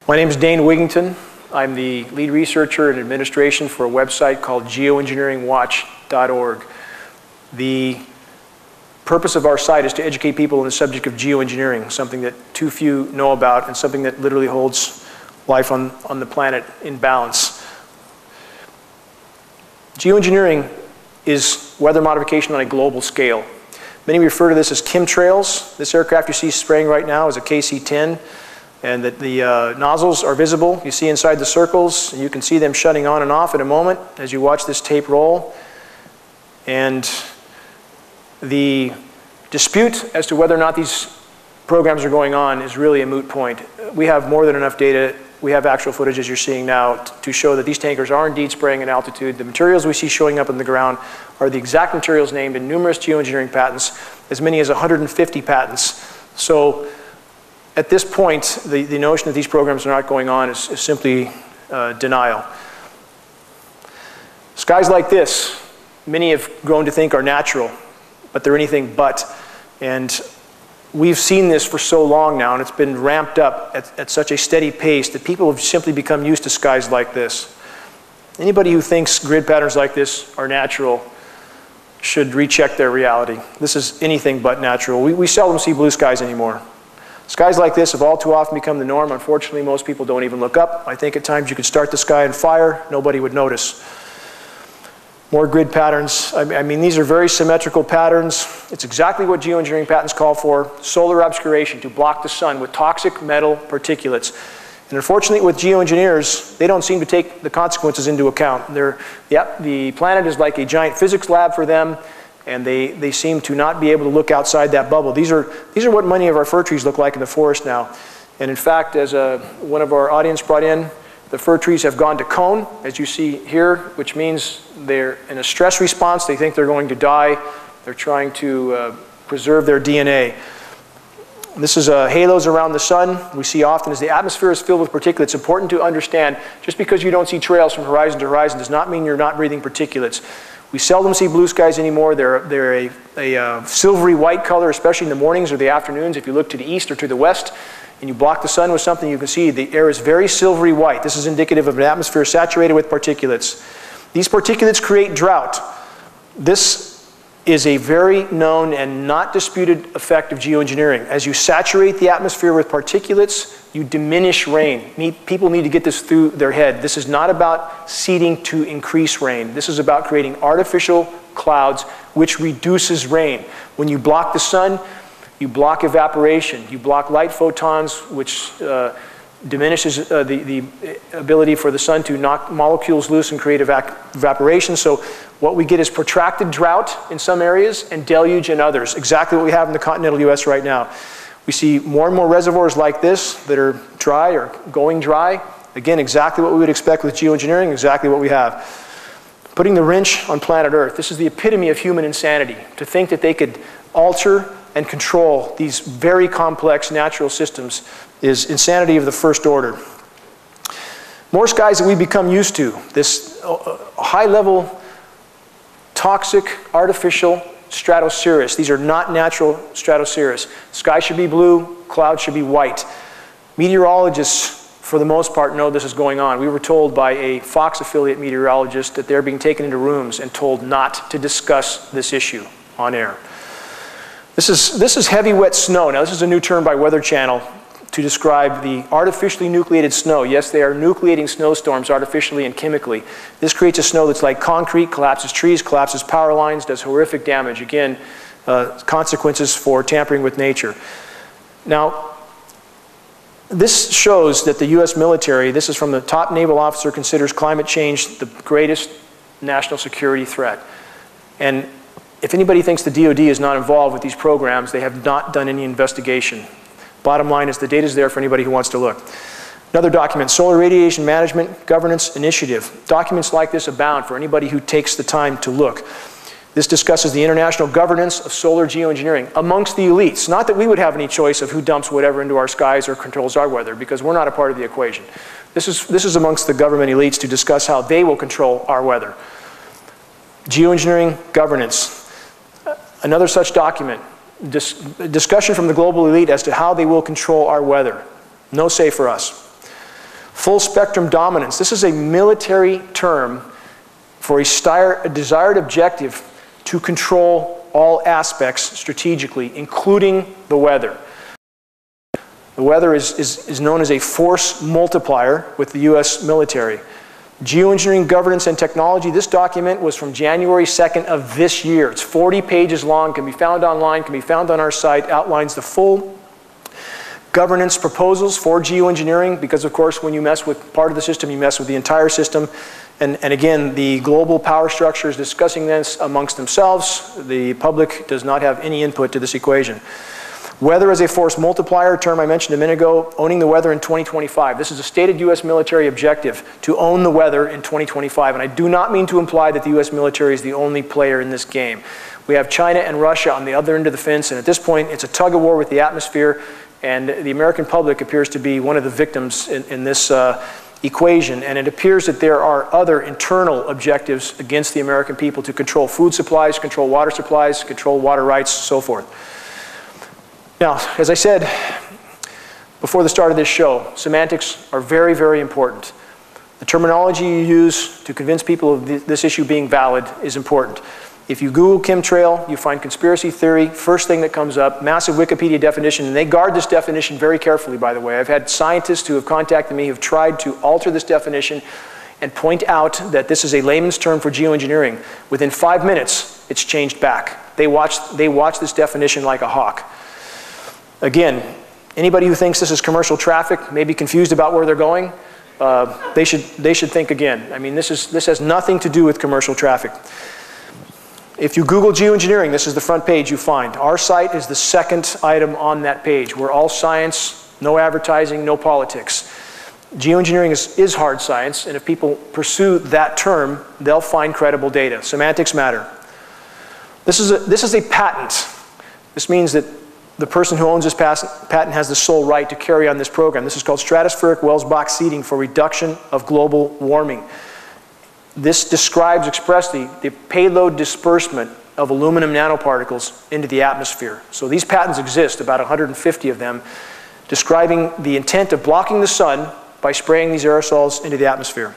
My name is Dane Wigington. I'm the lead researcher in administration for a website called geoengineeringwatch.org. The purpose of our site is to educate people on the subject of geoengineering, something that too few know about and something that literally holds life on the planet in balance. Geoengineering is weather modification on a global scale. Many refer to this as chemtrails. This aircraft you see spraying right now is a KC-10, and that the nozzles are visible. You see inside the circles, and you can see them shutting on and off in a moment as you watch this tape roll. And the dispute as to whether or not these programs are going on is really a moot point. We have more than enough data. We have actual footage, as you're seeing now, to show that these tankers are indeed spraying at altitude. The materials we see showing up on the ground are the exact materials named in numerous geoengineering patents, as many as 150 patents. So at this point, the notion that these programs are not going on is simply denial. Skies like this, many have grown to think are natural, but they're anything but. And we've seen this for so long now, and it's been ramped up at such a steady pace that people have simply become used to skies like this. Anybody who thinks grid patterns like this are natural should recheck their reality. This is anything but natural. We seldom see blue skies anymore. Skies like this have all too often become the norm. Unfortunately, most people don't even look up. I think at times you could start the sky on fire, nobody would notice. More grid patterns. I mean, these are very symmetrical patterns. It's exactly what geoengineering patents call for: solar obscuration, to block the sun with toxic metal particulates. And unfortunately, with geoengineers, they don't seem to take the consequences into account. The planet is like a giant physics lab for them, and they seem to not be able to look outside that bubble. These are what many of our fir trees look like in the forest now. And in fact, as one of our audience brought in, the fir trees have gone to cone, as you see here, which means they're in a stress response. They think they're going to die. They're trying to preserve their DNA. This is halos around the sun. We see often as the atmosphere is filled with particulates. It's important to understand, just because you don't see trails from horizon to horizon does not mean you're not breathing particulates. We seldom see blue skies anymore. They're a silvery white color, especially in the mornings or the afternoons. If you look to the east or to the west, and you block the sun with something, you can see the air is very silvery white. This is indicative of an atmosphere saturated with particulates. These particulates create drought. This is a very known and not disputed effect of geoengineering. As you saturate the atmosphere with particulates, you diminish rain. People need to get this through their head. This is not about seeding to increase rain. This is about creating artificial clouds, which reduces rain. When you block the sun, you block evaporation. You block light photons, which diminishes the ability for the sun to knock molecules loose and create evaporation. So what we get is protracted drought in some areas and deluge in others, exactly what we have in the continental US right now. We see more and more reservoirs like this that are dry or going dry. Again, exactly what we would expect with geoengineering, exactly what we have. Putting the wrench on planet Earth. This is the epitome of human insanity, to think that they could alter and control these very complex natural systems is insanity of the first order. More skies that we've become used to. This high-level, toxic, artificial stratocirrus. These are not natural stratocirrus. Sky should be blue, clouds should be white. Meteorologists, for the most part, know this is going on. We were told by a Fox affiliate meteorologist that they're being taken into rooms and told not to discuss this issue on air. This is heavy, wet snow. Now, this is a new term by Weather Channel to describe the artificially nucleated snow. Yes, they are nucleating snowstorms artificially and chemically. This creates a snow that's like concrete, collapses trees, collapses power lines, does horrific damage. Again, consequences for tampering with nature. Now, this shows that the US military, this is from the top naval officer, considers climate change the greatest national security threat. And if anybody thinks the DoD is not involved with these programs, they have not done any investigation. Bottom line is the data is there for anybody who wants to look. Another document, Solar Radiation Management Governance Initiative. Documents like this abound for anybody who takes the time to look. This discusses the international governance of solar geoengineering amongst the elites. Not that we would have any choice of who dumps whatever into our skies or controls our weather, because we're not a part of the equation. This is amongst the government elites to discuss how they will control our weather. Geoengineering governance. Another such document, discussion from the global elite as to how they will control our weather. No say for us. Full spectrum dominance. This is a military term for a desired objective to control all aspects strategically, including the weather. The weather is known as a force multiplier with the US military. Geoengineering, governance, and technology. This document was from January 2nd of this year. It's 40 pages long, can be found online, can be found on our site, outlines the full governance proposals for geoengineering, because of course when you mess with part of the system, you mess with the entire system. And again, the global power structure is discussing this amongst themselves. The public does not have any input to this equation. Weather as a force multiplier, term I mentioned a minute ago, owning the weather in 2025. This is a stated US military objective to own the weather in 2025. And I do not mean to imply that the US military is the only player in this game. We have China and Russia on the other end of the fence, and at this point it's a tug of war with the atmosphere, and the American public appears to be one of the victims in this equation, and it appears that there are other internal objectives against the American people to control food supplies, control water supplies, control water rights, so forth. Now, as I said before the start of this show, semantics are very, very important. The terminology you use to convince people of this issue being valid is important. If you Google chemtrail, you find conspiracy theory, first thing that comes up, massive Wikipedia definition, and they guard this definition very carefully, by the way. I've had scientists who have contacted me who have tried to alter this definition and point out that this is a layman's term for geoengineering. Within 5 minutes, it's changed back. They watch this definition like a hawk. Again, anybody who thinks this is commercial traffic may be confused about where they're going. They should think again. I mean, this has nothing to do with commercial traffic. If you Google geoengineering, this is the front page you find. Our site is the second item on that page. We're all science, no advertising, no politics. Geoengineering is hard science, and if people pursue that term, they'll find credible data. Semantics matter. This is a patent. This means that the person who owns this patent has the sole right to carry on this program. This is called stratospheric Welsbach seeding for reduction of global warming. This describes expressly the payload disbursement of aluminum nanoparticles into the atmosphere. So these patents exist, about 150 of them, describing the intent of blocking the sun by spraying these aerosols into the atmosphere.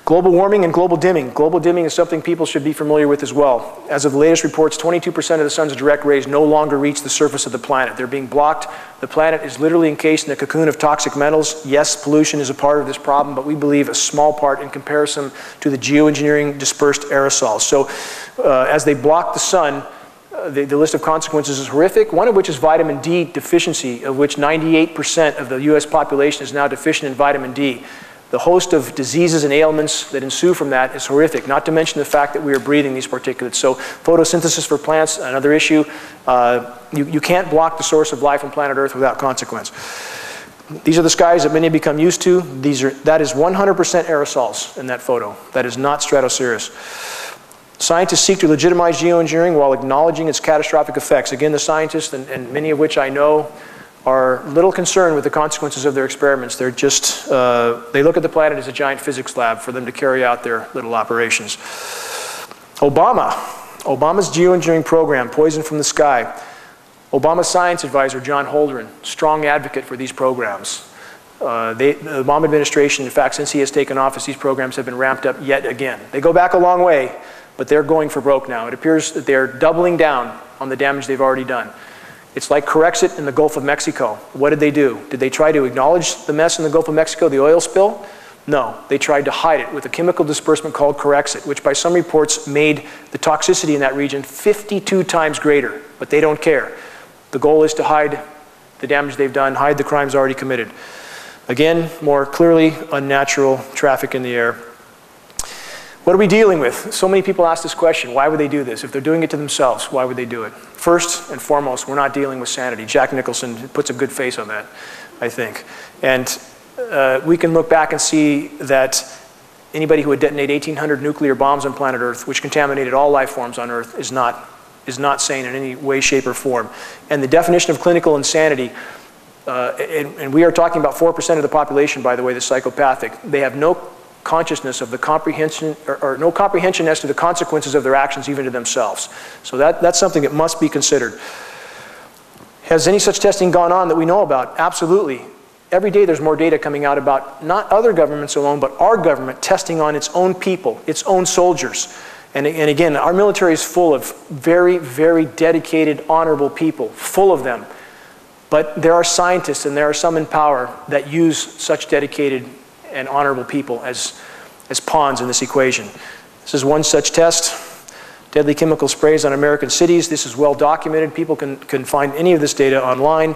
Global warming and global dimming. Global dimming is something people should be familiar with as well. As of the latest reports, 22% of the sun's direct rays no longer reach the surface of the planet. They're being blocked. The planet is literally encased in a cocoon of toxic metals. Yes, pollution is a part of this problem, but we believe a small part in comparison to the geoengineering dispersed aerosols. So as they block the sun, the list of consequences is horrific, one of which is vitamin D deficiency, of which 98% of the US population is now deficient in vitamin D. The host of diseases and ailments that ensue from that is horrific, not to mention the fact that we are breathing these particulates. So photosynthesis for plants, another issue. You can't block the source of life on planet Earth without consequence. These are the skies that many have become used to. That is 100% aerosols in that photo. That is not stratocirrus. Scientists seek to legitimize geoengineering while acknowledging its catastrophic effects. Again, the scientists, and many of which I know, are little concerned with the consequences of their experiments. They're just, they look at the planet as a giant physics lab for them to carry out their little operations. Obama's geoengineering program, Poison from the Sky. Obama's science advisor, John Holdren, strong advocate for these programs. The Obama administration, in fact, since he has taken office, these programs have been ramped up yet again. They go back a long way, but they're going for broke now. It appears that they're doubling down on the damage they've already done. It's like Corexit in the Gulf of Mexico. What did they do? Did they try to acknowledge the mess in the Gulf of Mexico, the oil spill? No, they tried to hide it with a chemical disbursement called Corexit, which by some reports made the toxicity in that region 52 times greater, but they don't care. The goal is to hide the damage they've done, hide the crimes already committed. Again, more clearly, unnatural traffic in the air. What are we dealing with? So many people ask this question, why would they do this? If they're doing it to themselves, why would they do it? First and foremost, we're not dealing with sanity. Jack Nicholson puts a good face on that, I think. And we can look back and see that anybody who would detonate 1,800 nuclear bombs on planet Earth, which contaminated all life forms on Earth, is not sane in any way, shape, or form. And the definition of clinical insanity, and we are talking about 4% of the population, by the way, that's psychopathic. They have no consciousness of the comprehension, or no comprehension as to the consequences of their actions, even to themselves. So that's something that must be considered. Has any such testing gone on that we know about? Absolutely. every day there's more data coming out about not other governments alone, but our government testing on its own people, its own soldiers. And again, our military is full of very, very dedicated, honorable people, full of them. But there are scientists and there are some in power that use such dedicated and honorable people as pawns in this equation. This is one such test. Deadly chemical sprays on American cities. This is well documented. People can find any of this data online.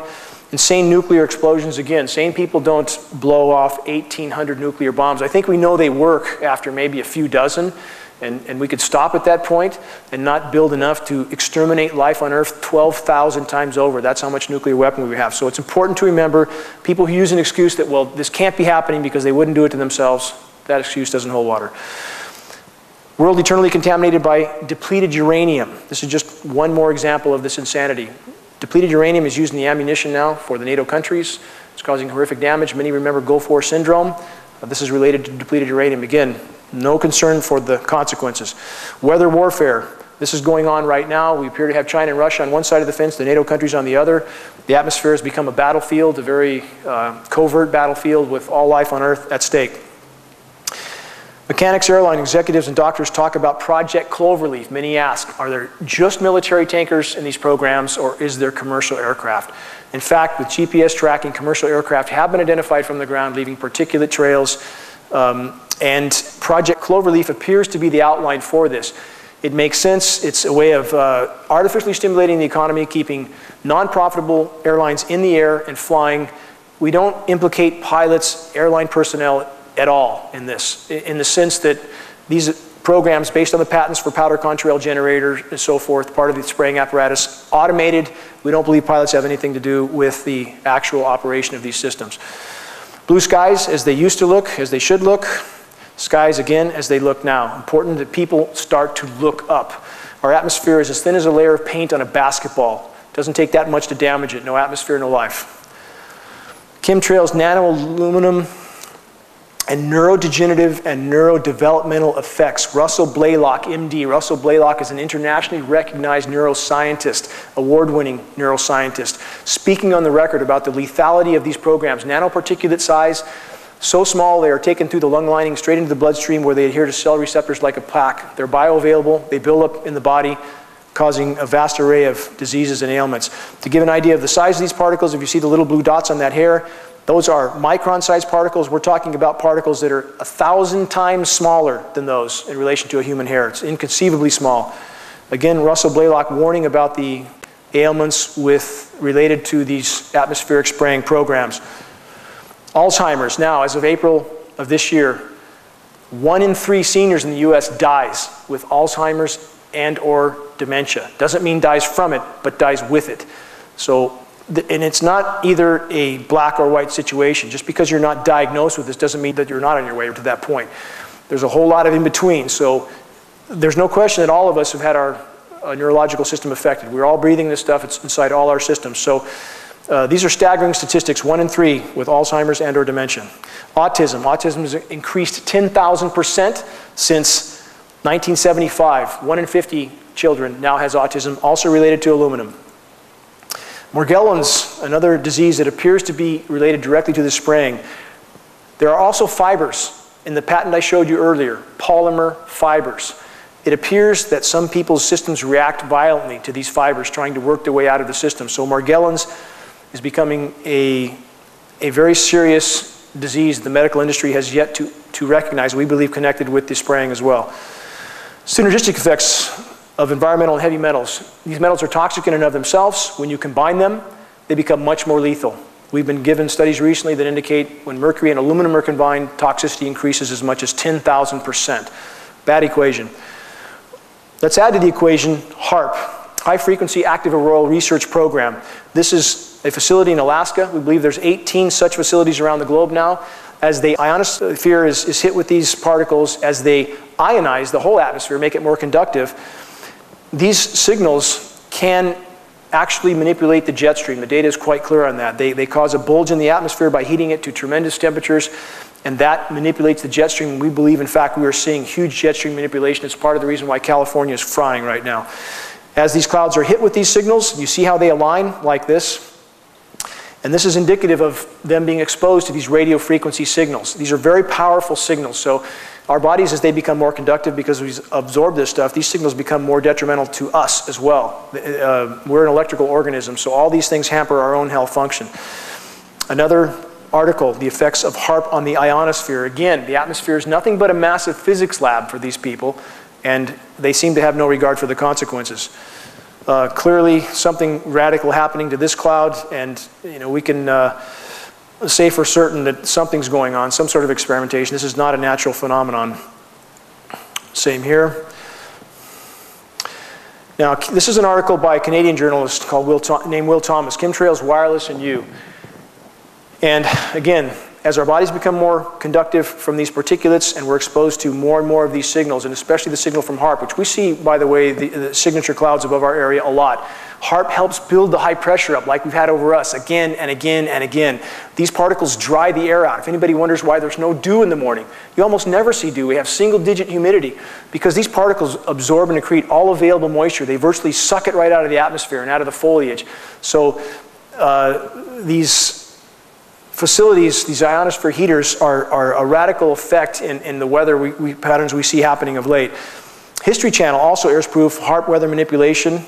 Insane nuclear explosions. Again, sane people don't blow off 1,800 nuclear bombs. I think we know they work after maybe a few dozen. And we could stop at that point and not build enough to exterminate life on Earth 12,000 times over. That's how much nuclear weapon we have. So it's important to remember people who use an excuse that, well, this can't be happening because they wouldn't do it to themselves. That excuse doesn't hold water. World eternally contaminated by depleted uranium. This is just one more example of this insanity. Depleted uranium is used in the ammunition now for the NATO countries. It's causing horrific damage. Many remember Gulf War syndrome. This is related to depleted uranium. Again, no concern for the consequences. Weather warfare. This is going on right now. We appear to have China and Russia on one side of the fence, the NATO countries on the other. The atmosphere has become a battlefield, a very covert battlefield with all life on Earth at stake. Mechanics, airline executives, and doctors talk about Project Cloverleaf. Many ask, are there just military tankers in these programs, or is there commercial aircraft? In fact, with GPS tracking, commercial aircraft have been identified from the ground, leaving particulate trails. And Project Cloverleaf appears to be the outline for this. It makes sense. It's a way of artificially stimulating the economy, keeping non-profitable airlines in the air and flying. We don't implicate pilots, airline personnel at all in this, in the sense that these programs, based on the patents for powder contrail generators and so forth, part of the spraying apparatus, automated. We don't believe pilots have anything to do with the actual operation of these systems. Blue skies as they used to look, as they should look. Skies again as they look now. Important that people start to look up. Our atmosphere is as thin as a layer of paint on a basketball. It doesn't take that much to damage it. No atmosphere, no life. Chemtrails, nano-aluminum, and neurodegenerative and neurodevelopmental effects. Russell Blaylock, MD. Russell Blaylock is an internationally recognized neuroscientist, award-winning neuroscientist, speaking on the record about the lethality of these programs. Nanoparticulate size, so small they are taken through the lung lining straight into the bloodstream where they adhere to cell receptors like a plaque. They're bioavailable, they build up in the body, causing a vast array of diseases and ailments. To give an idea of the size of these particles, if you see the little blue dots on that hair, those are micron-sized particles. We're talking about particles that are 1,000 times smaller than those in relation to a human hair. It's inconceivably small. Again, Russell Blaylock warning about the ailments related to these atmospheric spraying programs. Alzheimer's. Now, as of April of this year, 1 in 3 seniors in the US dies with Alzheimer's and or dementia. Doesn't mean dies from it, but dies with it. So, and it's not either a black or white situation. Just because you're not diagnosed with this doesn't mean that you're not on your way to that point. There's a whole lot of in between. So there's no question that all of us have had our neurological system affected. We're all breathing this stuff. It's inside all our systems. So these are staggering statistics, 1 in 3 with Alzheimer's and or dementia. Autism. Autism has increased 10,000% since 1975. 1 in 50 children now has autism, also related to aluminum. Morgellons, another disease that appears to be related directly to the spraying. There are also fibers in the patent I showed you earlier, polymer fibers. It appears that some people's systems react violently to these fibers, trying to work their way out of the system. So Morgellons is becoming a very serious disease the medical industry has yet to recognize, we believe connected with the spraying as well. Synergistic effects of environmental and heavy metals. These metals are toxic in and of themselves. When you combine them, they become much more lethal. We've been given studies recently that indicate when mercury and aluminum are combined, toxicity increases as much as 10,000%. Bad equation. Let's add to the equation HAARP, High Frequency Active Auroral Research Program. This is a facility in Alaska. We believe there's 18 such facilities around the globe now. As the ionosphere is hit with these particles, as they ionize the whole atmosphere, make it more conductive, these signals can actually manipulate the jet stream. The data is quite clear on that. They cause a bulge in the atmosphere by heating it to tremendous temperatures, and that manipulates the jet stream. We believe, in fact, we are seeing huge jet stream manipulation. It's part of the reason why California is frying right now. As these clouds are hit with these signals, you see how they align like this. And this is indicative of them being exposed to these radio frequency signals. These are very powerful signals. So our bodies, as they become more conductive because we absorb this stuff, these signals become more detrimental to us as well. We're an electrical organism, so all these things hamper our own health function. Another article, the effects of HAARP on the ionosphere. Again, the atmosphere is nothing but a massive physics lab for these people, and they seem to have no regard for the consequences. Clearly, something radical happening to this cloud, and we can say for certain that something's going on, some sort of experimentation. This is not a natural phenomenon. Same here. Now, this is an article by a Canadian journalist named Will Thomas, Chemtrails, Wireless, and You. And again, as our bodies become more conductive from these particulates and we're exposed to more and more of these signals, and especially the signal from HAARP, which we see, by the way, the signature clouds above our area a lot. HAARP helps build the high pressure up like we've had over us again and again and again. These particles dry the air out. If anybody wonders why there's no dew in the morning, you almost never see dew. We have single-digit humidity because these particles absorb and accrete all available moisture. They virtually suck it right out of the atmosphere and out of the foliage. So these facilities, these ionosphere heaters, are a radical effect in the weather patterns we see happening of late. History Channel also airs proof HAARP weather manipulation.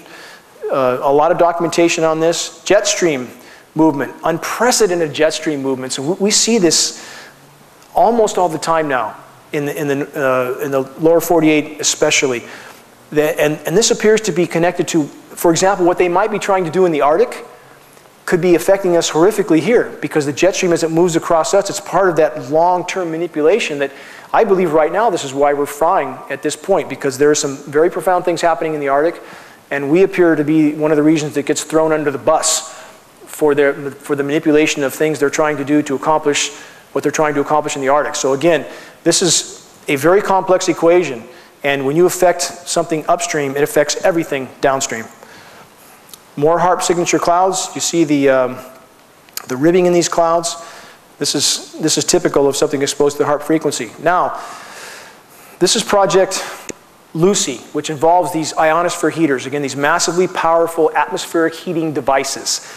A lot of documentation on this. Jet stream movement, unprecedented jet stream movements. And we see this almost all the time now in the lower 48 especially. And this appears to be connected to, for example, what they might be trying to do in the Arctic could be affecting us horrifically here, because the jet stream, as it moves across us, it's part of that long-term manipulation that I believe right now this is why we're frying at this point, because there are some very profound things happening in the Arctic, and we appear to be one of the regions that gets thrown under the bus for the manipulation of things they're trying to do to accomplish what they're trying to accomplish in the Arctic. So again, this is a very complex equation, and when you affect something upstream, it affects everything downstream. More HAARP signature clouds. You see the ribbing in these clouds. This is typical of something exposed to the HAARP frequency. Now, this is Project Lucy, which involves these ionosphere heaters. Again, these massively powerful atmospheric heating devices.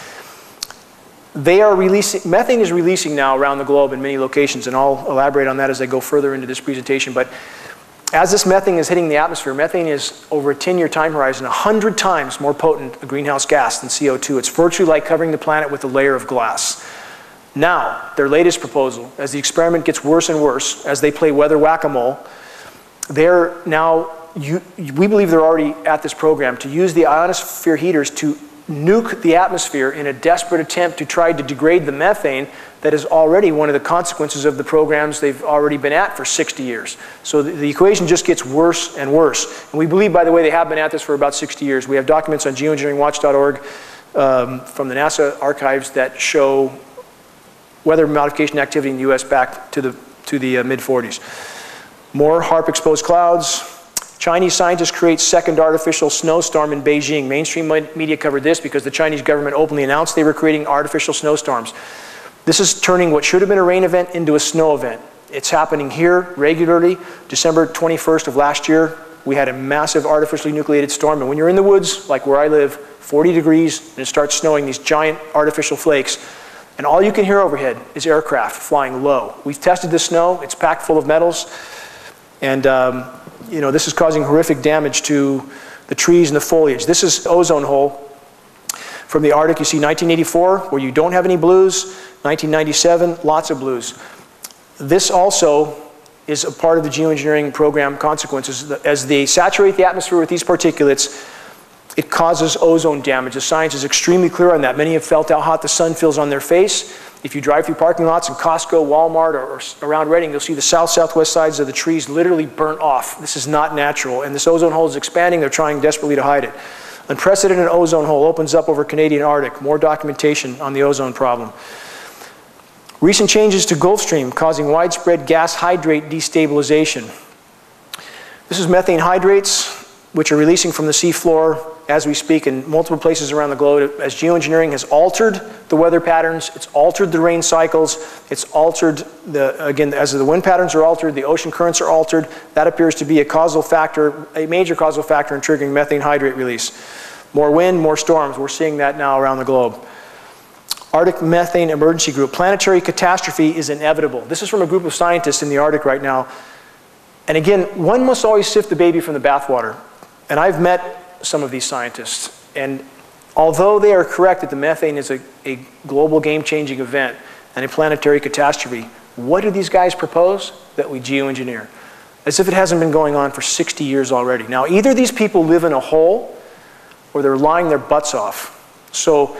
They are releasing, methane is releasing now around the globe in many locations, and I'll elaborate on that as I go further into this presentation. But as this methane is hitting the atmosphere, methane is, over a 10-year time horizon, 100 times more potent a greenhouse gas than CO2. It's virtually like covering the planet with a layer of glass. Now, their latest proposal, as the experiment gets worse and worse, as they play weather whack-a-mole, they're now, we believe they're already at this program, to use the ionosphere heaters to nuke the atmosphere in a desperate attempt to try to degrade the methane that is already one of the consequences of the programs they've already been at for 60 years. So the equation just gets worse and worse. And we believe, by the way, they have been at this for about 60 years. We have documents on geoengineeringwatch.org from the NASA archives that show weather modification activity in the US back to the mid-40s. More HAARP-exposed clouds. Chinese scientists create second artificial snowstorm in Beijing. Mainstream media covered this because the Chinese government openly announced they were creating artificial snowstorms. This is turning what should have been a rain event into a snow event. It's happening here regularly. December 21st of last year, we had a massive artificially nucleated storm. And when you're in the woods, like where I live, 40 degrees, and it starts snowing, these giant artificial flakes, and all you can hear overhead is aircraft flying low. We've tested the snow. It's packed full of metals. And this is causing horrific damage to the trees and the foliage. This is ozone hole from the Arctic. You see 1984, where you don't have any blues. 1997, lots of blues. This also is a part of the geoengineering program consequences. As they saturate the atmosphere with these particulates, it causes ozone damage. The science is extremely clear on that. Many have felt how hot the sun feels on their face. If you drive through parking lots in Costco, Walmart, or around Reading, you'll see the south-southwest sides of the trees literally burnt off. This is not natural, and this ozone hole is expanding. They're trying desperately to hide it. Unprecedented ozone hole opens up over Canadian Arctic. More documentation on the ozone problem. Recent changes to Gulf Stream causing widespread gas hydrate destabilization. This is methane hydrates, which are releasing from the seafloor as we speak in multiple places around the globe. As geoengineering has altered the weather patterns, it's altered the rain cycles, it's altered again, as the wind patterns are altered, the ocean currents are altered. That appears to be a causal factor, a major causal factor in triggering methane hydrate release. More wind, more storms. We're seeing that now around the globe. Arctic Methane Emergency Group. Planetary catastrophe is inevitable. This is from a group of scientists in the Arctic right now. And again, one must always sift the baby from the bathwater. And I've met some of these scientists. And although they are correct that the methane is a global game-changing event and a planetary catastrophe, what do these guys propose? That we geoengineer. As if it hasn't been going on for 60 years already. Now, either these people live in a hole or they're lying their butts off. So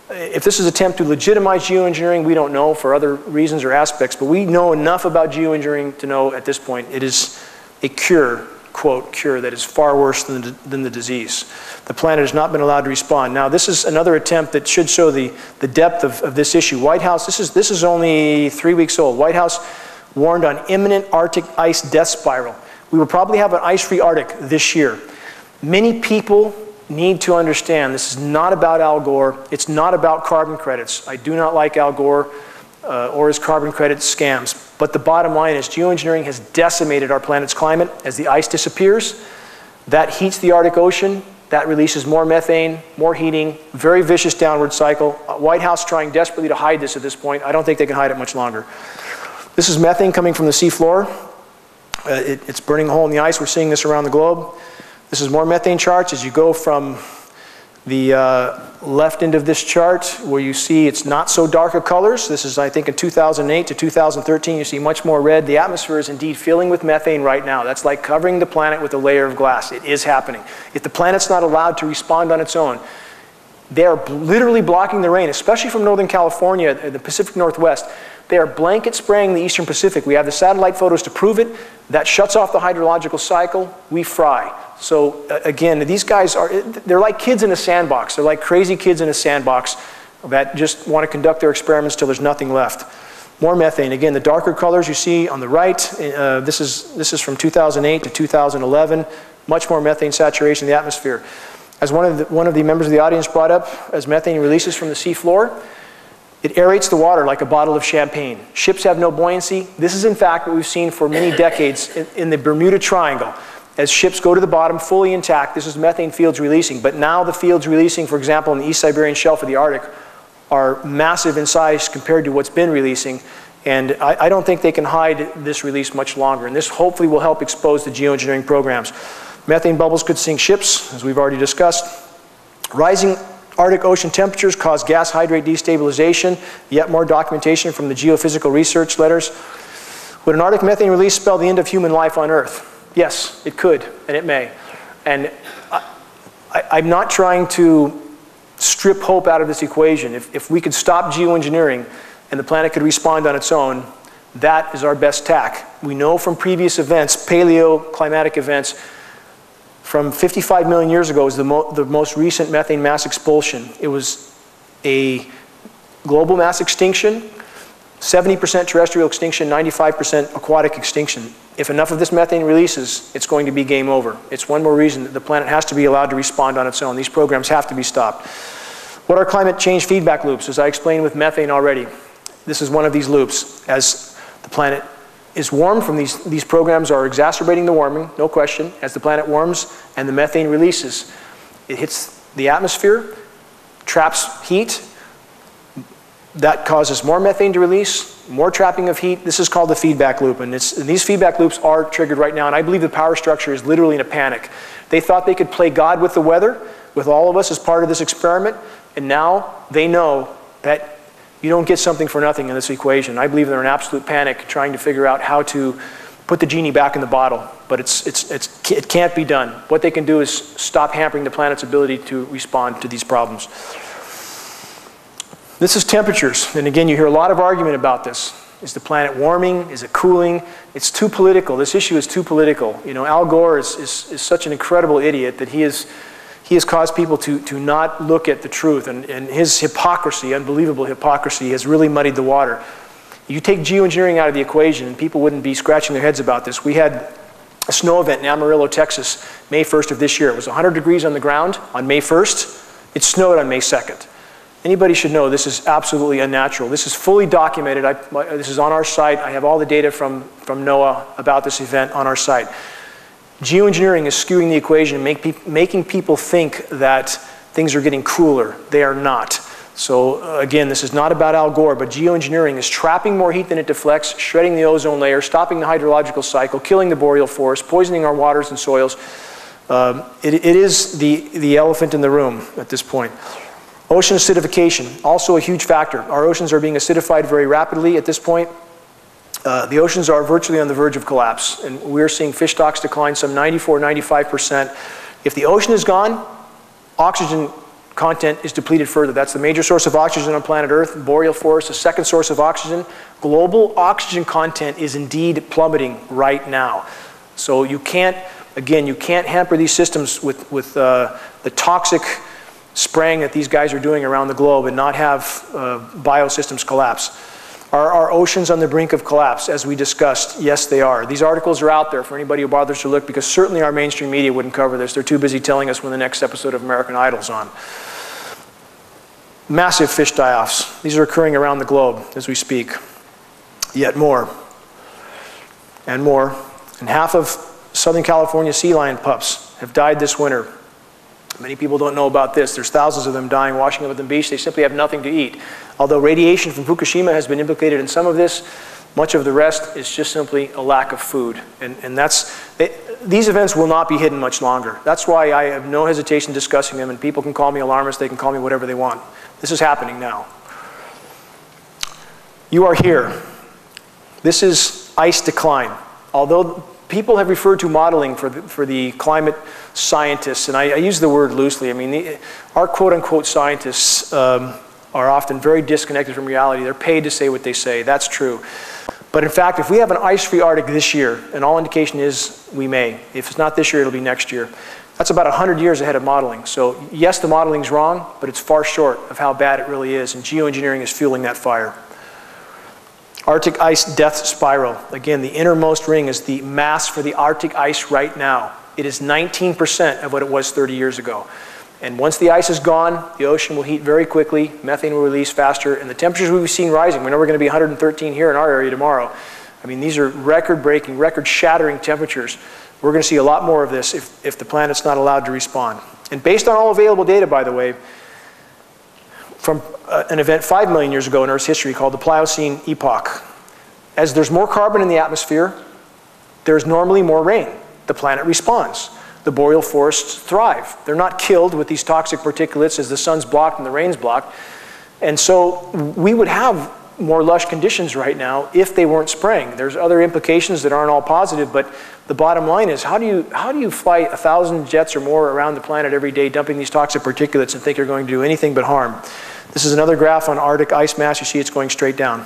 if this is an attempt to legitimize geoengineering, we don't know for other reasons or aspects, but we know enough about geoengineering to know at this point it is a cure, quote, cure, that is far worse than the disease. The planet has not been allowed to respond. Now, this is another attempt that should show the depth of this issue. White House, this is only 3 weeks old. White House warned on imminent Arctic ice death spiral. We will probably have an ice-free Arctic this year. Many people need to understand this is not about Al Gore. It's not about carbon credits. I do not like Al Gore or his carbon credit scams. But the bottom line is geoengineering has decimated our planet's climate. As the ice disappears, that heats the Arctic Ocean. That releases more methane, more heating, very vicious downward cycle. White House trying desperately to hide this at this point. I don't think they can hide it much longer. This is methane coming from the seafloor. It's burning a hole in the ice. We're seeing this around the globe. This is more methane charts as you go from the left end of this chart where you see it's not so dark of colors. This is, I think, in 2008 to 2013. You see much more red. The atmosphere is indeed filling with methane right now. That's like covering the planet with a layer of glass. It is happening. If the planet's not allowed to respond on its own, they are literally blocking the rain, especially from Northern California and the Pacific Northwest. They are blanket spraying the Eastern Pacific. We have the satellite photos to prove it. That shuts off the hydrological cycle. We fry. So again, these guys they're like kids in a sandbox. They're like crazy kids in a sandbox that just want to conduct their experiments till there's nothing left. More methane. Again, the darker colors you see on the right, this is from 2008 to 2011. Much more methane saturation in the atmosphere. As one of the members of the audience brought up, as methane releases from the seafloor, it aerates the water like a bottle of champagne. Ships have no buoyancy. This is in fact what we've seen for many decades in the Bermuda Triangle. As ships go to the bottom fully intact, this is methane fields releasing. But now the fields releasing, for example, in the East Siberian Shelf of the Arctic, are massive in size compared to what's been releasing. And I don't think they can hide this release much longer. And this hopefully will help expose the geoengineering programs. Methane bubbles could sink ships, as we've already discussed. Rising Arctic Ocean temperatures cause gas hydrate destabilization. Yet more documentation from the geophysical research letters. Would an Arctic methane release spell the end of human life on Earth? Yes, it could, and it may. And I'm not trying to strip hope out of this equation. If we could stop geoengineering and the planet could respond on its own, that is our best tack. We know from previous events, paleoclimatic events, from 55 million years ago is the most recent methane mass expulsion. It was a global mass extinction, 70% terrestrial extinction, 95% aquatic extinction. If enough of this methane releases, it's going to be game over. It's one more reason that the planet has to be allowed to respond on its own. These programs have to be stopped. What are climate change feedback loops? As I explained with methane already, this is one of these loops. As the planet is warmed from these programs are exacerbating the warming, no question. As the planet warms and the methane releases, it hits the atmosphere, traps heat. That causes more methane to release, more trapping of heat. This is called the feedback loop, and these feedback loops are triggered right now, and I believe the power structure is literally in a panic. They thought they could play God with the weather, with all of us as part of this experiment, and now they know that you don't get something for nothing in this equation. I believe they're in absolute panic trying to figure out how to put the genie back in the bottle, but it can't be done. What they can do is stop hampering the planet's ability to respond to these problems. This is temperatures, and again, you hear a lot of argument about this. Is the planet warming? Is it cooling? It's too political. This issue is too political. You know, Al Gore is such an incredible idiot that he has caused people to not look at the truth, and his hypocrisy, unbelievable hypocrisy, has really muddied the water. You take geoengineering out of the equation, and people wouldn't be scratching their heads about this. We had a snow event in Amarillo, Texas, May 1st of this year. It was 100 degrees on the ground on May 1st. It snowed on May 2nd. Anybody should know this is absolutely unnatural. This is fully documented. This is on our site. I have all the data from NOAA about this event on our site. Geoengineering is skewing the equation, making people think that things are getting cooler. They are not. So again, this is not about Al Gore, but geoengineering is trapping more heat than it deflects, shredding the ozone layer, stopping the hydrological cycle, killing the boreal forest, poisoning our waters and soils. It is the elephant in the room at this point. Ocean acidification, also a huge factor. Our oceans are being acidified very rapidly at this point. The oceans are virtually on the verge of collapse, and we're seeing fish stocks decline some 94–95%. If the ocean is gone, oxygen content is depleted further. That's the major source of oxygen on planet Earth. Boreal forest, the second source of oxygen. Global oxygen content is indeed plummeting right now. So you can't, again, you can't hamper these systems with the toxic spraying that these guys are doing around the globe and not have biosystems collapse. Are our oceans on the brink of collapse, as we discussed? Yes, they are. These articles are out there for anybody who bothers to look, because certainly our mainstream media wouldn't cover this. They're too busy telling us when the next episode of American Idol's on. Massive fish die-offs. These are occurring around the globe as we speak. Yet more and more. And half of Southern California sea lion pups have died this winter. Many people don't know about this. There's thousands of them dying washing up at the beach. They simply have nothing to eat. Although radiation from Fukushima has been implicated in some of this, much of the rest is just simply a lack of food. And these events will not be hidden much longer. That's why I have no hesitation discussing them, and people can call me alarmist, they can call me whatever they want. This is happening now. You are here. This is ice decline. Although people have referred to modeling for the climate scientists, and I use the word loosely. I mean, our quote-unquote scientists are often very disconnected from reality. They're paid to say what they say. That's true. But in fact, if we have an ice-free Arctic this year, and all indication is we may. If it's not this year, it'll be next year. That's about 100 years ahead of modeling. So yes, the modeling's wrong, but it's far short of how bad it really is, and geoengineering is fueling that fire. Arctic ice death spiral. Again, the innermost ring is the mass for the Arctic ice right now. It is 19% of what it was 30 years ago. And once the ice is gone, the ocean will heat very quickly, methane will release faster, and the temperatures we've seen rising. We know we're going to be 113 here in our area tomorrow. I mean, these are record-breaking, record-shattering temperatures. We're going to see a lot more of this if the planet's not allowed to respond. And based on all available data, by the way, from an event 5 million years ago in Earth's history called the Pliocene Epoch, as there's more carbon in the atmosphere, there's normally more rain. The planet responds. The boreal forests thrive. They're not killed with these toxic particulates as the sun's blocked and the rain's blocked. And so we would have more lush conditions right now if they weren't spraying. There's other implications that aren't all positive, but the bottom line is, how do you fly 1,000 jets or more around the planet every day dumping these toxic particulates and think you're going to do anything but harm? This is another graph on Arctic ice mass. You see it's going straight down.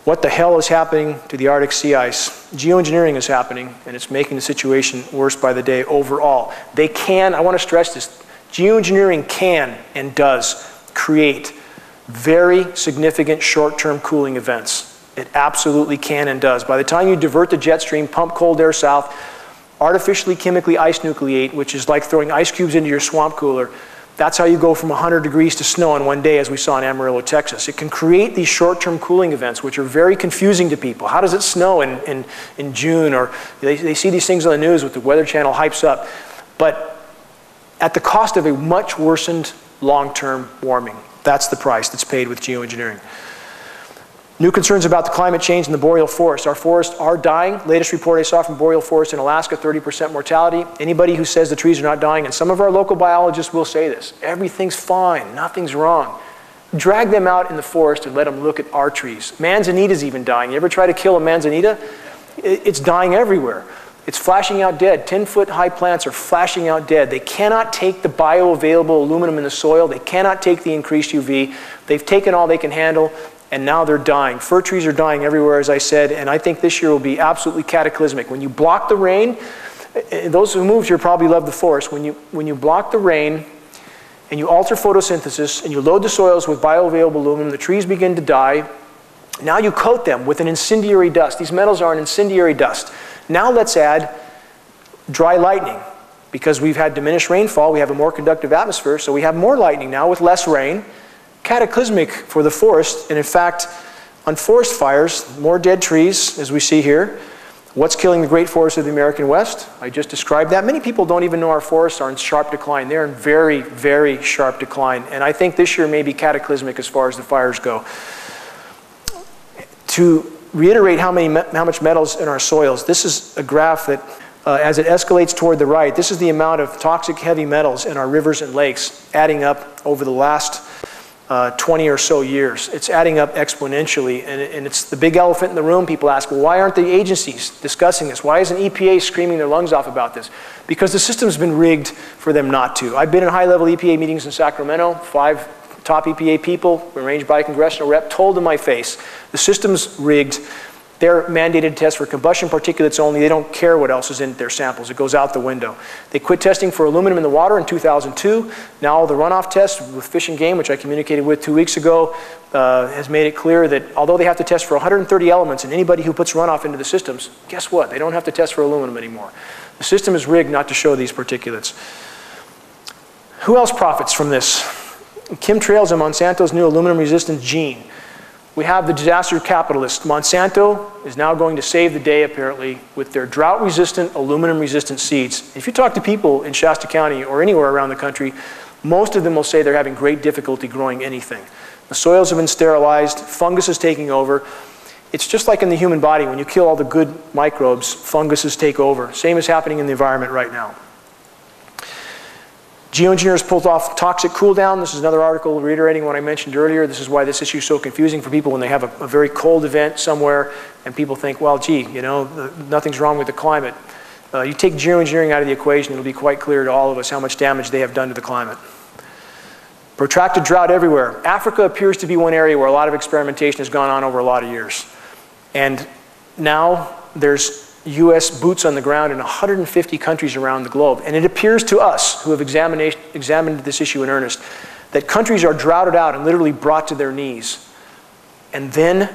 What the hell is happening to the Arctic sea ice? Geoengineering is happening, and it's making the situation worse by the day overall. They can, I want to stress this, geoengineering can and does create very significant short-term cooling events. It absolutely can and does. By the time you divert the jet stream, pump cold air south, artificially chemically ice nucleate, which is like throwing ice cubes into your swamp cooler, that's how you go from 100 degrees to snow in one day, as we saw in Amarillo, Texas. It can create these short-term cooling events, which are very confusing to people. How does it snow in June? Or they see these things on the news with the Weather Channel hypes up. But at the cost of a much worsened long-term warming. That's the price that's paid with geoengineering. New concerns about the climate change in the boreal forest. Our forests are dying. Latest report I saw from boreal forest in Alaska, 30% mortality. Anybody who says the trees are not dying, and some of our local biologists will say this, everything's fine, nothing's wrong. Drag them out in the forest and let them look at our trees. Manzanita's even dying. You ever try to kill a manzanita? It's dying everywhere. It's flashing out dead. 10-foot high plants are flashing out dead. They cannot take the bioavailable aluminum in the soil. They cannot take the increased UV. They've taken all they can handle, and now they're dying. Fir trees are dying everywhere, as I said, and I think this year will be absolutely cataclysmic. When you block the rain, those who moved here probably love the forest. When you block the rain and you alter photosynthesis and you load the soils with bioavailable aluminum, the trees begin to die. Now you coat them with an incendiary dust. These metals are an incendiary dust. Now let's add dry lightning. Because we've had diminished rainfall, we have a more conductive atmosphere, so we have more lightning now with less rain. Cataclysmic for the forest, and in fact, on forest fires, more dead trees, as we see here, What's killing the great forests of the American West? I just described that. Many people don't even know our forests are in sharp decline. They're in very, very sharp decline. And I think this year may be cataclysmic as far as the fires go. To reiterate how much metal's in our soils, this is a graph that, as it escalates toward the right, this is the amount of toxic heavy metals in our rivers and lakes adding up over the last 20 or so years. It's adding up exponentially, and it's the big elephant in the room. People ask, well, why aren't the agencies discussing this? Why isn't EPA screaming their lungs off about this? Because the system's been rigged for them not to. I've been in high-level EPA meetings in Sacramento. 5 top EPA people, arranged by a congressional rep, told in my face, the system's rigged. They're mandated to test for combustion particulates only. They don't care what else is in their samples. It goes out the window. They quit testing for aluminum in the water in 2002. Now the runoff test with Fish and Game, which I communicated with 2 weeks ago, has made it clear that although they have to test for 130 elements, and anybody who puts runoff into the systems, guess what? They don't have to test for aluminum anymore. The system is rigged not to show these particulates. Who else profits from this? Chemtrail's and Monsanto's new aluminum resistance gene. We have the disaster capitalist. Monsanto is now going to save the day, apparently, with their drought-resistant, aluminum-resistant seeds. If you talk to people in Shasta County or anywhere around the country, most of them will say they're having great difficulty growing anything. The soils have been sterilized, fungus is taking over. It's just like in the human body. When you kill all the good microbes, funguses take over. Same is happening in the environment right now. Geoengineers pulled off toxic cool down. This is another article reiterating what I mentioned earlier. This is why this issue is so confusing for people when they have a very cold event somewhere and people think, well, gee, you know, nothing's wrong with the climate. You take geoengineering out of the equation, it'll be quite clear to all of us how much damage they have done to the climate. Protracted drought everywhere. Africa appears to be one area where a lot of experimentation has gone on over a lot of years. And now there's US boots on the ground in 150 countries around the globe. And it appears to us, who have examined this issue in earnest, that countries are droughted out and literally brought to their knees. And then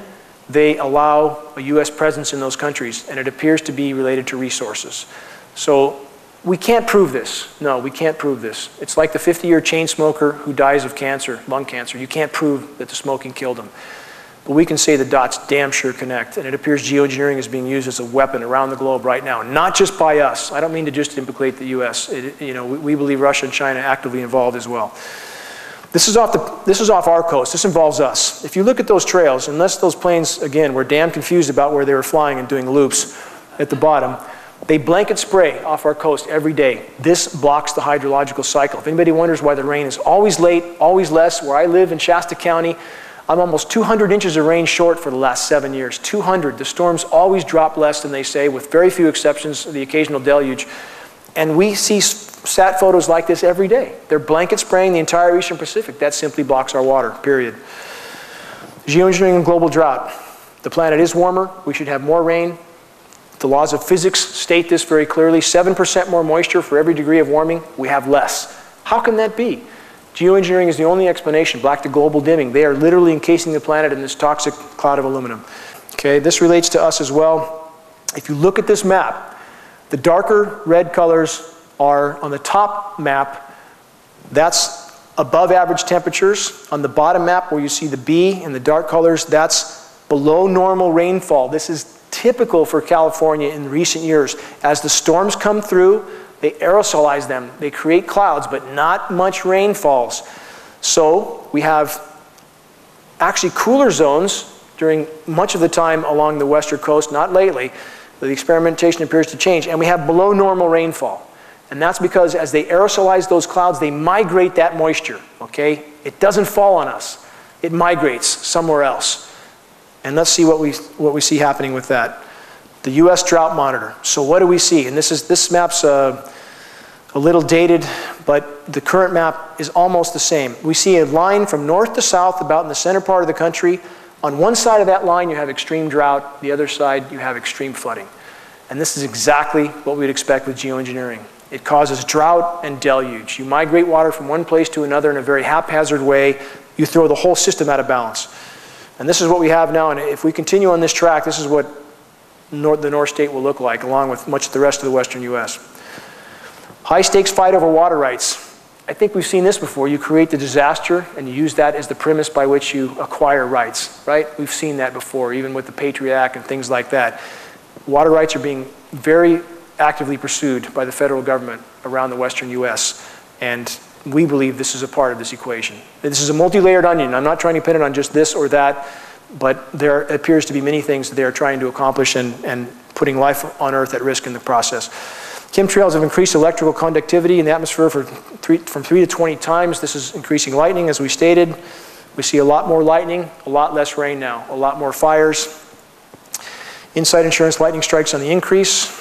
they allow a US presence in those countries, and it appears to be related to resources. So we can't prove this. No, we can't prove this. It's like the 50-year chain smoker who dies of cancer, lung cancer. You can't prove that the smoking killed him. But we can say the dots damn sure connect, and it appears geoengineering is being used as a weapon around the globe right now, not just by us. I don't mean to just implicate the US. We believe Russia and China actively involved as well. This is off our coast. This involves us. If you look at those trails, unless those planes, again, were damn confused about where they were flying and doing loops at the bottom, they blanket spray off our coast every day. This blocks the hydrological cycle. If anybody wonders why the rain is always late, always less, where I live in Shasta County, I'm almost 200 inches of rain short for the last 7 years. 200. The storms always drop less than they say, with very few exceptions, the occasional deluge. And we see sat photos like this every day. They're blanket spraying the entire Eastern Pacific. That simply blocks our water, period. Geoengineering and global drought. The planet is warmer. We should have more rain. The laws of physics state this very clearly. 7% more moisture for every degree of warming. We have less. How can that be? Geoengineering is the only explanation, back to global dimming. They are literally encasing the planet in this toxic cloud of aluminum. Okay, this relates to us as well. If you look at this map, the darker red colors are on the top map. That's above average temperatures. On the bottom map where you see the B in the dark colors, that's below normal rainfall. This is typical for California in recent years. As the storms come through, they aerosolize them. They create clouds, but not much rain falls. So we have actually cooler zones during much of the time along the western coast, not lately. The experimentation appears to change, and we have below normal rainfall. And that's because as they aerosolize those clouds, they migrate that moisture, okay? It doesn't fall on us. It migrates somewhere else. And let's see what we see happening with that. The US Drought Monitor. So what do we see? And this map's a little dated, but the current map is almost the same. We see a line from north to south about in the center part of the country. On one side of that line, you have extreme drought. The other side, you have extreme flooding. And this is exactly what we'd expect with geoengineering. It causes drought and deluge. You migrate water from one place to another in a very haphazard way. You throw the whole system out of balance. And this is what we have now. And if we continue on this track, this is what the North State will look like, along with much of the rest of the western US. High stakes fight over water rights. I think we've seen this before. You create the disaster and you use that as the premise by which you acquire rights, right? We've seen that before, even with the Patriot Act and things like that. Water rights are being very actively pursued by the federal government around the western US, and we believe this is a part of this equation. This is a multi-layered onion. I'm not trying to pin it on just this or that, but there appears to be many things that they are trying to accomplish and putting life on Earth at risk in the process. Chemtrails have increased electrical conductivity in the atmosphere from 3 to 20 times. This is increasing lightning, as we stated. We see a lot more lightning, a lot less rain now, a lot more fires. Inside insurance, lightning strikes on the increase.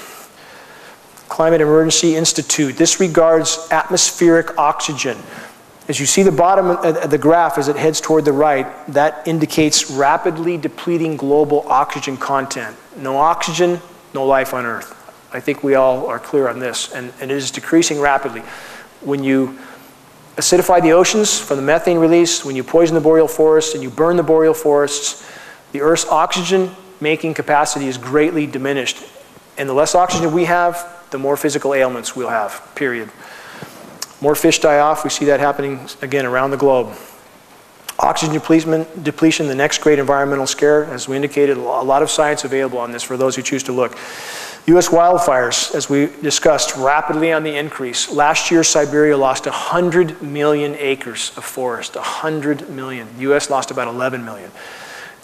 Climate Emergency Institute. This regards atmospheric oxygen. As you see the bottom of the graph as it heads toward the right, that indicates rapidly depleting global oxygen content. No oxygen, no life on Earth. I think we all are clear on this, and it is decreasing rapidly. When you acidify the oceans from the methane release, when you poison the boreal forests and you burn the boreal forests, the Earth's oxygen-making capacity is greatly diminished. And the less oxygen we have, the more physical ailments we'll have, period. More fish die off. We see that happening, again, around the globe. Oxygen depletion, the next great environmental scare. As we indicated, a lot of science available on this for those who choose to look. US wildfires, as we discussed, rapidly on the increase. Last year, Siberia lost 100 million acres of forest, 100 million. The US lost about 11 million.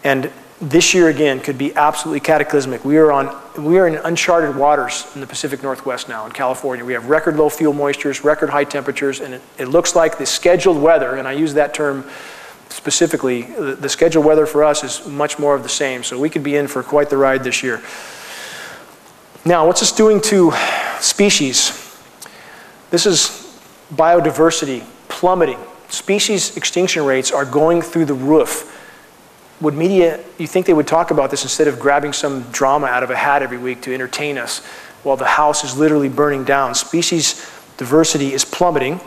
And this year, again, could be absolutely cataclysmic. We are in uncharted waters in the Pacific Northwest now, in California. We have record low fuel moistures, record high temperatures, and it looks like the scheduled weather, and I use that term specifically, the scheduled weather for us is much more of the same. So we could be in for quite the ride this year. Now, what's this doing to species? This is biodiversity plummeting. Species extinction rates are going through the roof. Would media, you think they would talk about this instead of grabbing some drama out of a hat every week to entertain us while the house is literally burning down? Species diversity is plummeting.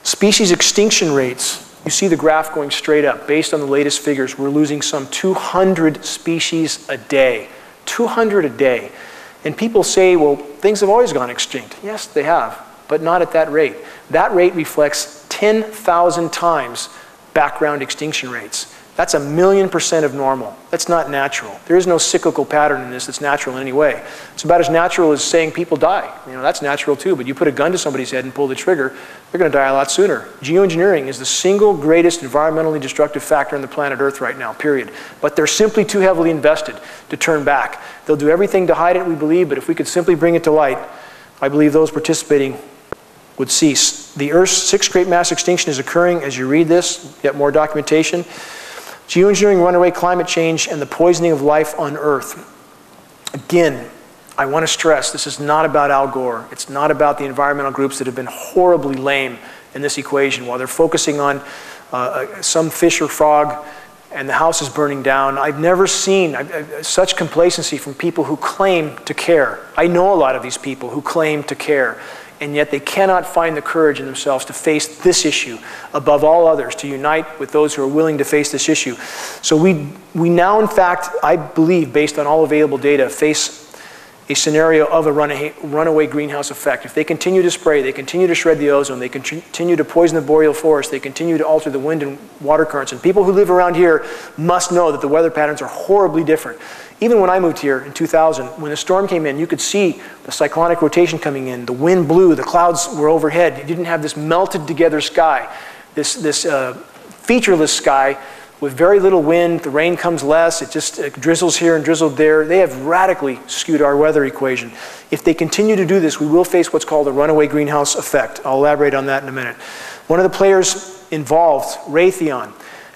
Species extinction rates, you see the graph going straight up. Based on the latest figures, we're losing some 200 species a day. 200 a day. And people say, well, things have always gone extinct. Yes, they have, but not at that rate. That rate reflects 10,000 times background extinction rates. That's 1,000,000% of normal. That's not natural. There is no cyclical pattern in this that's natural in any way. It's about as natural as saying people die. You know, that's natural too, but you put a gun to somebody's head and pull the trigger, they're going to die a lot sooner. Geoengineering is the single greatest environmentally destructive factor on the planet Earth right now, period. But they're simply too heavily invested to turn back. They'll do everything to hide it, we believe, but if we could simply bring it to light, I believe those participating would cease. The Earth's sixth great mass extinction is occurring as you read this, get more documentation. Geoengineering, runaway climate change, and the poisoning of life on Earth. Again, I want to stress, this is not about Al Gore. It's not about the environmental groups that have been horribly lame in this equation. While they're focusing on some fish or frog and the house is burning down, I've never seen such complacency from people who claim to care. I know a lot of these people who claim to care, and yet they cannot find the courage in themselves to face this issue above all others, to unite with those who are willing to face this issue. So we now, in fact, I believe, based on all available data, face a scenario of a runaway greenhouse effect. If they continue to spray, they continue to shred the ozone, they continue to poison the boreal forest, they continue to alter the wind and water currents, and people who live around here must know that the weather patterns are horribly different. Even when I moved here in 2000, when the storm came in, you could see the cyclonic rotation coming in, the wind blew, the clouds were overhead. You didn't have this melted together sky, this featureless sky with very little wind. The rain comes less, it drizzles here and drizzled there. They have radically skewed our weather equation. If they continue to do this, we will face what's called a runaway greenhouse effect. I'll elaborate on that in a minute. One of the players involved, Raytheon.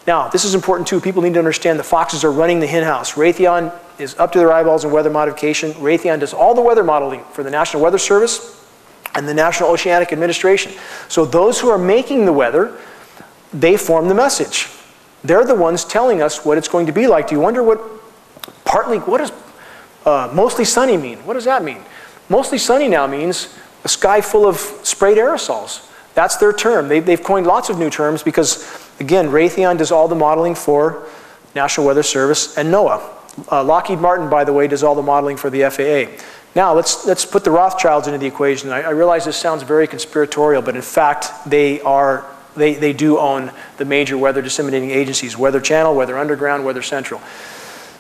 Now, this is important too. People need to understand the foxes are running the hen house. Raytheon is up to their eyeballs in weather modification. Raytheon does all the weather modeling for the National Weather Service and the National Oceanic Administration. So those who are making the weather, they form the message. They're the ones telling us what it's going to be like. Do you wonder what does mostly sunny mean? What does that mean? Mostly sunny now means a sky full of sprayed aerosols. That's their term. They've coined lots of new terms because, again, Raytheon does all the modeling for National Weather Service and NOAA. Lockheed Martin, by the way, does all the modeling for the FAA. Now, let's put the Rothschilds into the equation. I realize this sounds very conspiratorial, but in fact, they do own the major weather disseminating agencies, Weather Channel, Weather Underground, Weather Central.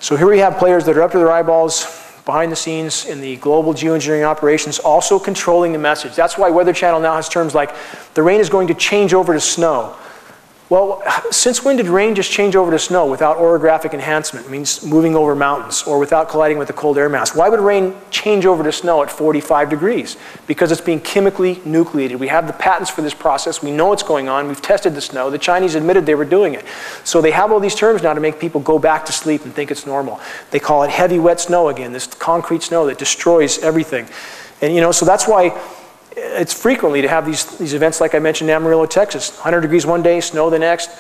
So here we have players that are up to their eyeballs behind the scenes in the global geoengineering operations, also controlling the message. That's why Weather Channel now has terms like, the rain is going to change over to snow. Well, since when did rain just change over to snow without orographic enhancement? It means moving over mountains, or without colliding with the cold air mass. Why would rain change over to snow at 45 degrees? Because it's being chemically nucleated. We have the patents for this process. We know what's going on. We've tested the snow. The Chinese admitted they were doing it. So they have all these terms now to make people go back to sleep and think it's normal. They call it heavy, wet snow again, this concrete snow that destroys everything. And you know, so that's why it's frequently to have these events like I mentioned in Amarillo, Texas. 100 degrees one day, snow the next.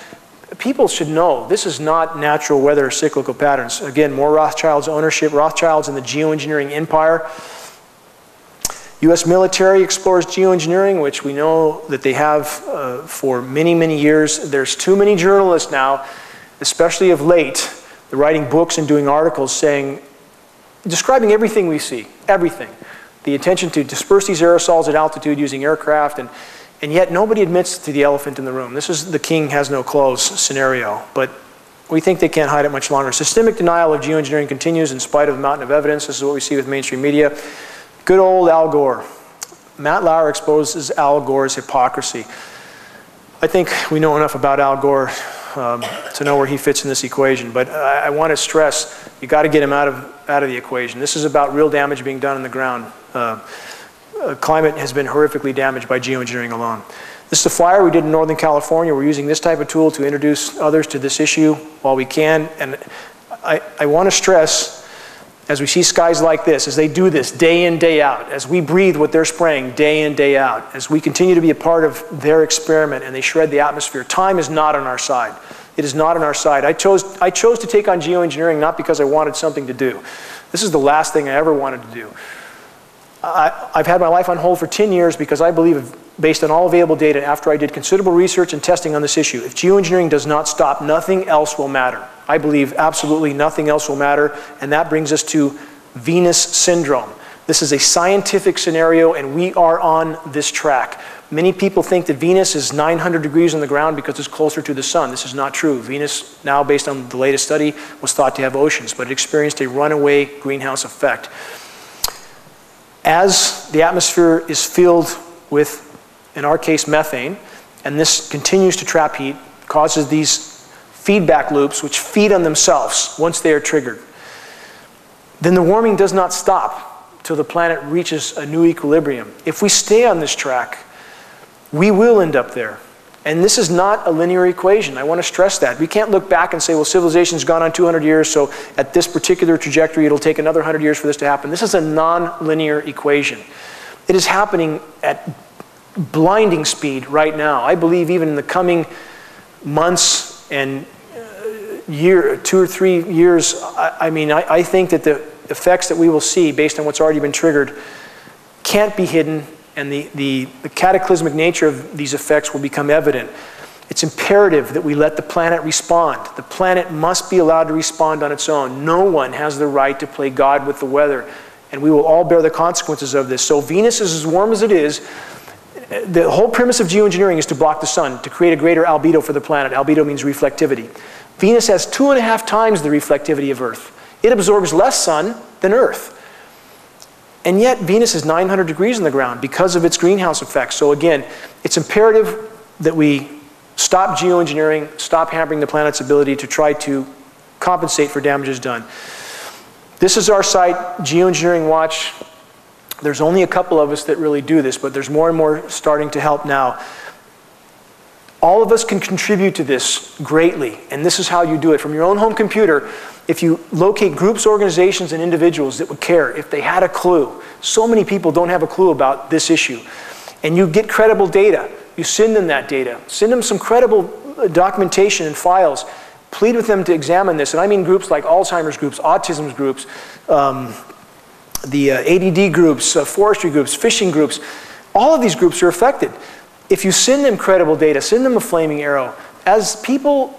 People should know this is not natural weather or cyclical patterns. Again, more Rothschild's ownership, Rothschild's in the geoengineering empire. U.S. military explores geoengineering, which we know that they have for many, many years. There's too many journalists now, especially of late, they're writing books and doing articles saying, describing everything we see, everything. The intention to disperse these aerosols at altitude using aircraft, and yet nobody admits to the elephant in the room. This is the king has no clothes scenario, but we think they can't hide it much longer. Systemic denial of geoengineering continues in spite of the mountain of evidence. This is what we see with mainstream media. Good old Al Gore. Matt Lauer exposes Al Gore's hypocrisy. I think we know enough about Al Gore to know where he fits in this equation, but I want to stress, you got to get him out of the equation. This is about real damage being done on the ground. Climate has been horrifically damaged by geoengineering alone. This is a flyer we did in Northern California. We're using this type of tool to introduce others to this issue while we can. And I want to stress, as we see skies like this, as they do this day in, day out, as we breathe what they're spraying day in, day out, as we continue to be a part of their experiment and they shred the atmosphere, time is not on our side. It is not on our side. I chose to take on geoengineering not because I wanted something to do. This is the last thing I ever wanted to do. I've had my life on hold for 10 years because I believe, based on all available data, after I did considerable research and testing on this issue, if geoengineering does not stop, nothing else will matter. I believe absolutely nothing else will matter, and that brings us to Venus syndrome. This is a scientific scenario, and we are on this track. Many people think that Venus is 900 degrees on the ground because it's closer to the sun. This is not true. Venus, now based on the latest study, was thought to have oceans, but it experienced a runaway greenhouse effect. As the atmosphere is filled with, in our case, methane, and this continues to trap heat, causes these feedback loops which feed on themselves once they are triggered, then the warming does not stop till the planet reaches a new equilibrium. If we stay on this track, we will end up there. And this is not a linear equation. I want to stress that. We can't look back and say, well, civilization's gone on 200 years, so at this particular trajectory, it'll take another 100 years for this to happen. This is a non-linear equation. It is happening at blinding speed right now. I believe even in the coming months and 2 or 3 years, I think that the effects that we will see based on what's already been triggered can't be hidden, and the cataclysmic nature of these effects will become evident. It's imperative that we let the planet respond. The planet must be allowed to respond on its own. No one has the right to play God with the weather, and we will all bear the consequences of this. So Venus is as warm as it is. The whole premise of geoengineering is to block the sun, to create a greater albedo for the planet. Albedo means reflectivity. Venus has 2.5 times the reflectivity of Earth. It absorbs less sun than Earth. And yet Venus is 900 degrees on the ground because of its greenhouse effect. So again, it's imperative that we stop geoengineering, stop hampering the planet's ability to try to compensate for damages done. This is our site, Geoengineering Watch. There's only a couple of us that really do this, but there's more and more starting to help now. All of us can contribute to this greatly, and this is how you do it. From your own home computer, if you locate groups, organizations, and individuals that would care, if they had a clue. So many people don't have a clue about this issue. And you get credible data. You send them that data. Send them some credible documentation and files. Plead with them to examine this. And I mean groups like Alzheimer's groups, autism groups, the ADD groups, forestry groups, fishing groups. All of these groups are affected. If you send them credible data, send them a flaming arrow. As people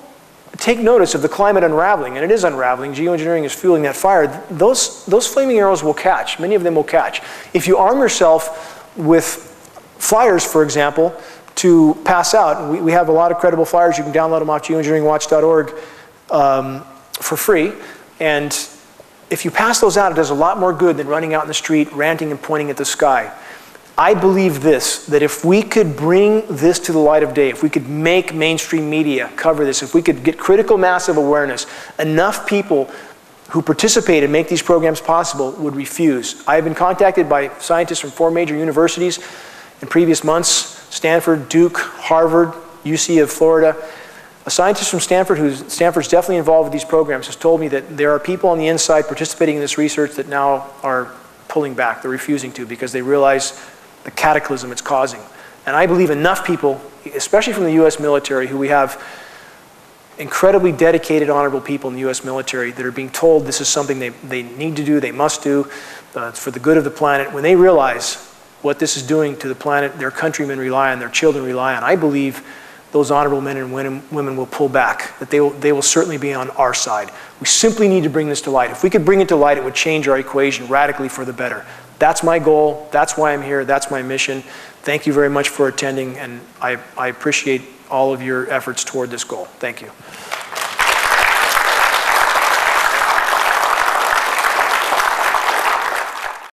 take notice of the climate unraveling, and it is unraveling, geoengineering is fueling that fire, those flaming arrows will catch. Many of them will catch. If you arm yourself with flyers, for example, to pass out, we have a lot of credible flyers. You can download them off geoengineeringwatch.org for free. And if you pass those out, it does a lot more good than running out in the street, ranting and pointing at the sky. I believe this, that if we could bring this to the light of day, if we could make mainstream media cover this, if we could get critical mass of awareness, enough people who participate and make these programs possible would refuse. I have been contacted by scientists from 4 major universities in previous months: Stanford, Duke, Harvard, UC of Florida. A scientist from Stanford, Stanford's definitely involved with these programs, has told me that there are people on the inside participating in this research that now are pulling back. They're refusing to because they realize the cataclysm it's causing. And I believe enough people, especially from the US military, who we have incredibly dedicated, honorable people in the US military that are being told this is something they need to do, they must do, for the good of the planet. When they realize what this is doing to the planet, their countrymen rely on, their children rely on, I believe those honorable men and women will pull back, that they will certainly be on our side. We simply need to bring this to light. If we could bring it to light, it would change our equation radically for the better. That's my goal, that's why I'm here, that's my mission. Thank you very much for attending, and I appreciate all of your efforts toward this goal. Thank you.